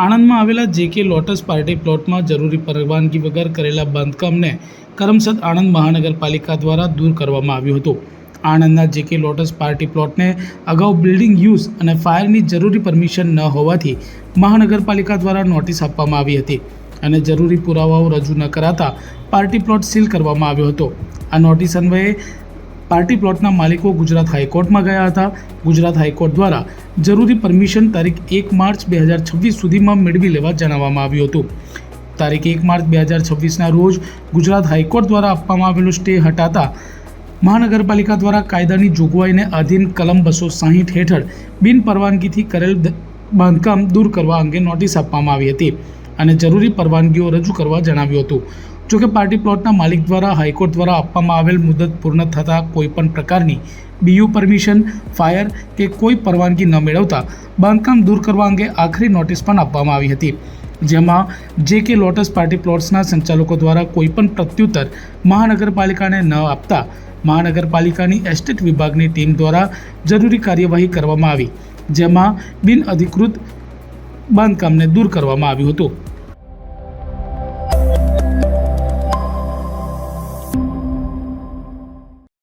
આણંદમાં આવેલા જે.કે. Lotus party પ્લોટમાં જરૂરી પરવાનગી વગર કરેલા બાંધકામને કરમસદ આણંદ મહાનગરપાલિકા દ્વારા દૂર કરવામાં આવ્યું હતું. આણંદના જે.કે. લોટસ પાર્ટી પ્લોટને અગાઉ બિલ્ડિંગ યુઝ અને ફાયરની જરૂરી પરમિશન ન હોવાથી મહાનગરપાલિકા દ્વારા નોટિસ આપવામાં આવી હતી અને જરૂરી પુરાવાઓ રજૂ ન કરાતા પાર્ટી પ્લોટ સીલ કરવામાં આવ્યો હતો. આ નોટિસ અન્વયે પાર્ટી પ્લોટના માલિકો ગુજરાત હાઈકોર્ટમાં ગયા હતા. ગુજરાત હાઈકોર્ટ દ્વારા જરૂરી પરમિશન તારીખ 1 માર્ચ 2026 સુધીમાં મેળવી લેવા જણાવવામાં આવ્યું હતું. તારીખ 1 માર્ચ 2026ના રોજ ગુજરાત હાઈકોર્ટ દ્વારા આપવામાં આવેલો સ્ટે હટાતા મહાનગરપાલિકા દ્વારા કાયદાની જોગવાઈને આધીન કલમ 260 હેઠળ બિન પરવાનગીથી કરેલ બાંધકામ દૂર કરવા અંગે નોટિસ આપવામાં આવી હતી અને જરૂરી પરવાનગીઓ રજૂ કરવા જણાવ્યું હતું. જોકે પાર્ટી પ્લોટના માલિક દ્વારા હાઈકોર્ટ દ્વારા આપવામાં આવેલ મુદત પૂર્ણ થતાં કોઈપણ પ્રકારની બીયુ પરમિશન, ફાયર કે કોઈ પરવાનગી ન મેળવતા બાંધકામ દૂર કરવા અંગે આખરી નોટિસ પણ આપવામાં આવી હતી, જેમાં જે.કે. લોટસ પાર્ટી પ્લોટ્સના સંચાલકો દ્વારા કોઈપણ પ્રત્યુત્તર મહાનગરપાલિકાને ન આપતા મહાનગરપાલિકાની એસ્ટેટ વિભાગની ટીમ દ્વારા જરૂરી કાર્યવાહી કરવામાં આવી, જેમાં બિનઅધિકૃત બાંધકામને દૂર કરવામાં આવ્યું હતું.